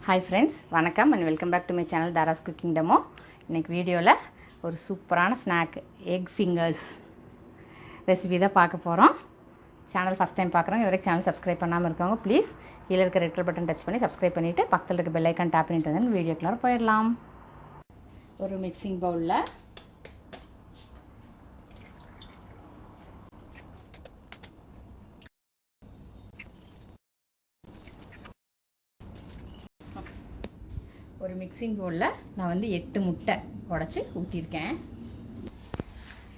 Hi friends, வணக்கம் and welcome back to my channel Dara's Cooking Demo. இன்னைக்கு வீடியோல ஒரு சூப்பரான ஸ்நாக் எக் ஃபிங்கர்ஸ் ரெசிபி தான் பார்க்க போறோம். சேனல் ஃபர்ஸ்ட் டைம் பார்க்குறவங்க இதுவரைக்கும் சேனல் சப்ஸ்கிரைப் பண்ணாம இருக்கவங்க ப்ளீஸ் கீழ இருக்க ரெட் கலர் பட்டன் டச் பண்ணி சப்ஸ்கிரைப் பண்ணிட்டு பக்கத்துல இருக்க பெல் ஐகான் டாப் பண்ணிட்டு வந்து வீடியோக்குள்ள போயிடலாம். ஒரு மிக்சிங் பவுல்ல ஒரு மிக்சிங் பவுலில் நான் வந்து 8 முட்டை உடைச்சி ஊற்றிருக்கேன்.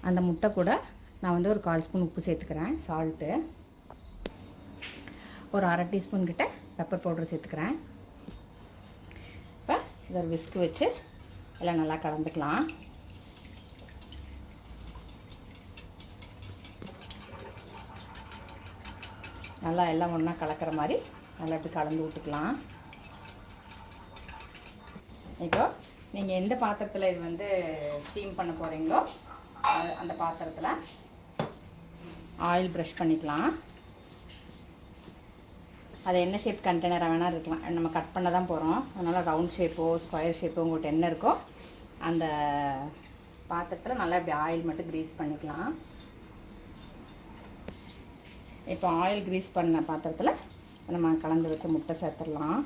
அந்த முட்டை கூட நான் வந்து ஒரு 1/4 ஸ்பூன் உப்பு சேர்த்துக்கிறேன், சால்ட்டு. ஒரு 1/2 டீஸ்பூன் கிட்ட பெப்பர் பவுடர் சேர்த்துக்கிறேன். இப்போ இதை ஒரு விஸ்க் வச்சு எல்லாம் நல்லா கலந்துக்கலாம். நல்லா எல்லாம் ஒன்றா கலக்கிற மாதிரி நல்லா இப்படி கலந்து விட்டுக்கலாம். இப்போ நீங்கள் எந்த பாத்திரத்தில் இது வந்து ஸ்டீம் பண்ண போகிறீங்களோ அந்த பாத்திரத்தில் ஆயில் ப்ரஷ் பண்ணிக்கலாம். அது என்ன ஷேப் கண்டெய்னராக வேணால் இருக்கலாம், நம்ம கட் பண்ண தான் போகிறோம். அதனால் ரவுண்ட் ஷேப்போ ஸ்கொயர் ஷேப்போ உங்கள்கிட்ட என்ன இருக்கோ அந்த பாத்திரத்தில் நல்லா இப்படி ஆயில் மட்டும் க்ரீஸ் பண்ணிக்கலாம். இப்போ ஆயில் க்ரீஸ் பண்ண பாத்திரத்தில் நம்ம கலந்து வச்ச முட்டை சேர்த்துடலாம்.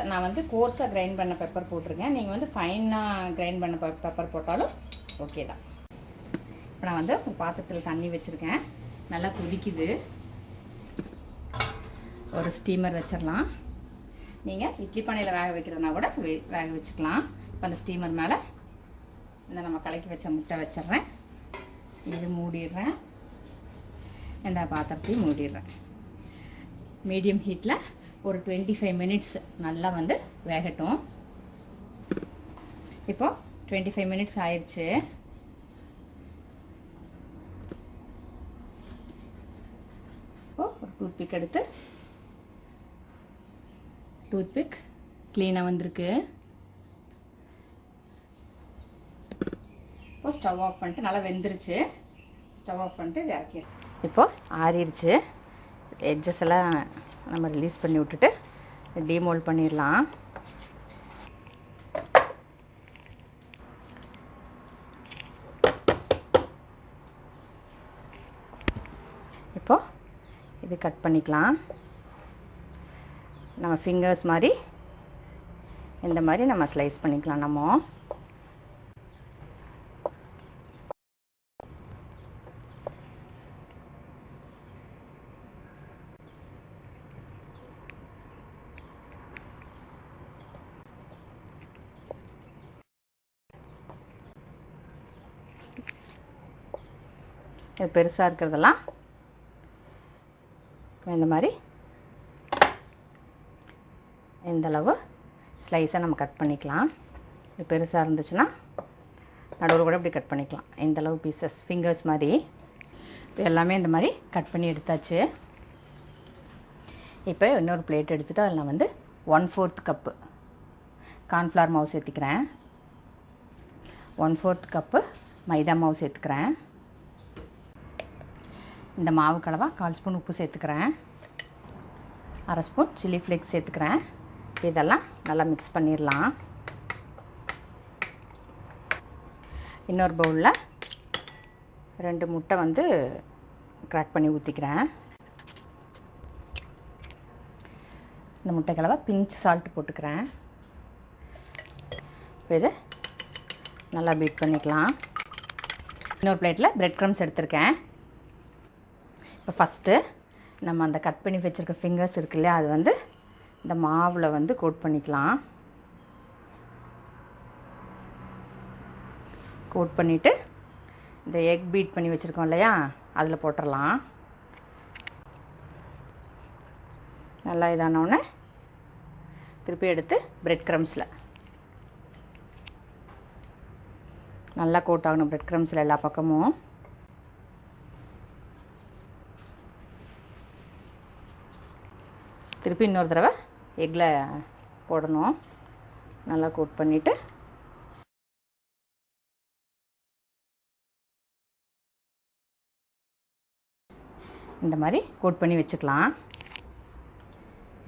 நான் வந்து கோர்ஸாக கிரைண்ட் பண்ண பெப்பர் போட்டிருக்கேன். நீங்கள் வந்து ஃபைனாக கிரைண்ட் பண்ண பெப்பர் போட்டாலும் ஓகே தான். இப்போ நான் வந்து ஒரு பாத்திரத்தில் தண்ணி வச்சுருக்கேன், நல்லா கொதிக்குது. ஒரு ஸ்டீமர் வச்சிடலாம். நீங்கள் இட்லி பானையில் வேக வைக்கிறதுனா கூட வேக வச்சுக்கலாம். இப்போ அந்த ஸ்டீமர் மேலே இந்த நம்ம கலக்கி வச்ச முட்டை வச்சிட்றேன். இது மூடிடுறேன், இந்த பாத்திரத்தையும் மூடிடுறேன். மீடியம் ஹீட்டில் ஒரு 25 மினிட்ஸ் நல்லா வந்து வேகட்டும். இப்போ 25 மினிட்ஸ் ஆயிடுச்சு. இப்போ ஒரு டூத்பிக் எடுத்து, டூத்பிக் க்ளீனாக வந்திருக்கு. இப்போ ஸ்டவ் ஆஃப் பண்ணிட்டு நல்லா வெந்துருச்சு. ஸ்டவ் ஆஃப் பண்ணிட்டு இது இறக்கிடுறேன். இப்போ ஆறிடுச்சு. எட்ஜஸ் எல்லாம் நம்ம ரிலீஸ் பண்ணி விட்டுட்டு டீமோல்ட் பண்ணிடலாம். இப்போ இது கட் பண்ணிக்கலாம். நம்ம ஃபிங்கர்ஸ் மாதிரி இந்த மாதிரி நம்ம ஸ்லைஸ் பண்ணிக்கலாம். நம்ம இது பெருசாக இருக்கிறதெல்லாம் இந்த மாதிரி இந்தளவு ஸ்லைஸை நம்ம கட் பண்ணிக்கலாம். இது பெருசாக இருந்துச்சுன்னா நடுவில் கூட இப்படி கட் பண்ணிக்கலாம். இந்தளவு பீசஸ் ஃபிங்கர்ஸ் மாதிரி இப்போ எல்லாமே இந்த மாதிரி கட் பண்ணி எடுத்தாச்சு. இப்போ இன்னொரு பிளேட் எடுத்துகிட்டு அதில் நான் வந்து 1/4 கப்பு கார்ன்ஃப்ளவர் மாவு சேர்த்துக்கிறேன். 1/4 கப்பு மைதா மாவு சேர்த்துக்கிறேன். இந்த மாவு கலவா 1/4 ஸ்பூன் உப்பு சேர்த்துக்கிறேன். 1/2 ஸ்பூன் சில்லி ஃப்ளேக்ஸ் சேர்த்துக்கிறேன். இதெல்லாம் நல்லா மிக்ஸ் பண்ணிடலாம். இன்னொரு பவுலில் 2 முட்டை வந்து கிராக் பண்ணி ஊற்றிக்கிறேன். இந்த முட்டை கலவா பிஞ்ச் சால்ட் போட்டுக்கிறேன். இப்போ இதை நல்லா பீட் பண்ணிக்கலாம். இன்னொரு பிளேட்டில் பிரெட் க்ரம்ஸ் எடுத்திருக்கேன். இப்போ ஃபஸ்ட்டு நம்ம அந்த கட் பண்ணி வச்சுருக்க ஃபிங்கர்ஸ் இருக்கு இல்லையா, அது வந்து இந்த மாவில் வந்து கோட் பண்ணிக்கலாம். கோட் பண்ணிவிட்டு இந்த எக் பீட் பண்ணி வச்சுருக்கோம் இல்லையா, அதில் போட்டுடலாம். நல்லா இதானோடனே திருப்பி எடுத்து பிரெட் க்ரம்ஸில் நல்லா கோட் ஆகணும். பிரெட் க்ரம்ஸில் எல்லா பக்கமும் திருப்பி இன்னொரு தடவை எக்கில் போடணும். நல்லா கோட் பண்ணிவிட்டு இந்த மாதிரி கோட் பண்ணி வச்சுக்கலாம்.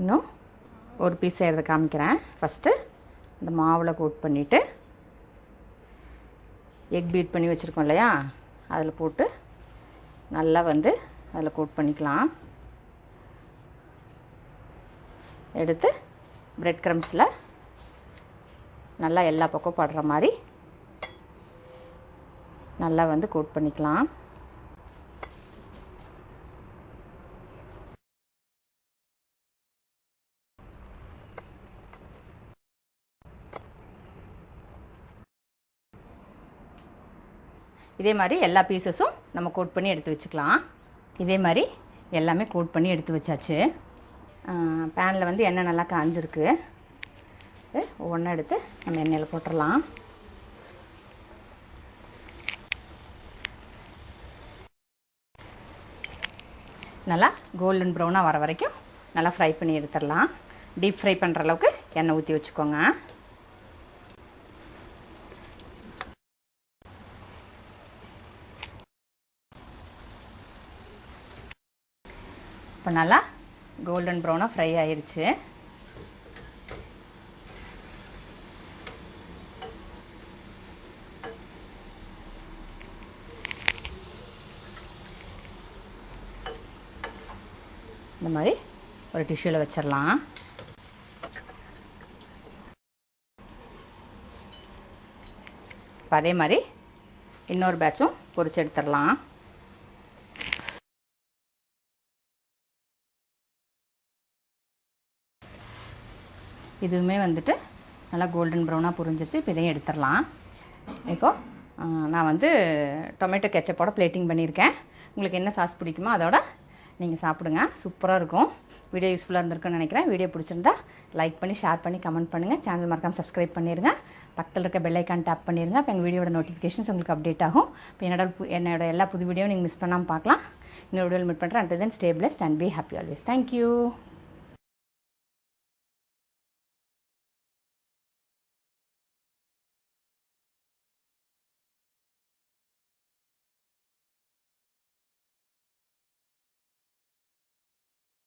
இன்னும் ஒரு பீஸ் செய்கிறத காமிக்கிறேன். ஃபஸ்ட்டு இந்த மாவில் கோட் பண்ணிவிட்டு எக் பீட் பண்ணி வச்சுருக்கோம் இல்லையா, அதில் போட்டு நல்லா வந்து அதில் கோட் பண்ணிக்கலாம். எடுத்து பிரெட் க்ரம்ஸில் நல்லா எல்லா பக்கம் படுற மாதிரி நல்லா வந்து கோட் பண்ணிக்கலாம். இதே மாதிரி எல்லா பீசஸும் நம்ம கோட் பண்ணி எடுத்து வச்சுக்கலாம். இதே மாதிரி எல்லாமே கோட் பண்ணி எடுத்து வச்சாச்சு. பேனில் வந்து எண்ணெய் நல்லா காஞ்சிருக்கு. ஒவ்வொன்றா எடுத்து நம்ம எண்ணெயில் போட்டுடலாம். நல்லா கோல்டன் ப்ரௌனாக வர வரைக்கும் நல்லா ஃப்ரை பண்ணி எடுத்துடலாம். டீப் ஃப்ரை பண்ணுற அளவுக்கு எண்ணெய் ஊற்றி வச்சுக்கோங்க. இப்போ நல்லா கோல்டன் ப்ரௌனாக ஃப்ரை ஆயிடுச்சு. இந்த மாதிரி ஒரு டிஷ்யூவில் வச்சிடலாம். இப்போ அதே மாதிரி இன்னொரு பேட்சும் பொரிச்சு எடுத்துடலாம். இதுவுமே வந்துட்டு நல்லா கோல்டன் ப்ரௌனாக புரிஞ்சிருச்சு. இப்போ இதையும் எடுத்துடலாம். இப்போது நான் வந்து டொமேட்டோ கெச்சப்போட பிளேட்டிங் பண்ணியிருக்கேன். உங்களுக்கு என்ன சாஸ் பிடிக்குமோ அதோட நீங்கள் சாப்பிடுங்க. சூப்பராக இருக்கும். வீடியோ யூஸ்ஃபுல்லாக இருந்திருக்குன்னு நினைக்கிறேன். வீடியோ பிடிச்சிருந்தா லைக் பண்ணி ஷேர் பண்ணி கமெண்ட் பண்ணுங்கள். சேனல் மறக்காமல் சப்ஸ்கிரைப் பண்ணிடுங்க. பக்கத்தில் இருக்க பெல் ஐக்கான் டேப் பண்ணிடுங்க. இப்போ எங்கள் வீடியோட நோட்டிஃபிகேஷன்ஸ் உங்களுக்கு அப்டேட் ஆகும். இப்போ என்னோட எல்லா புது வீடியோவும் நீங்கள் மிஸ் பண்ணாமல் பார்க்கலாம். இன்னொரு வீடியோவில் மீட் பண்ணுறேன். Until then stay blessed and be happy always. Thank you.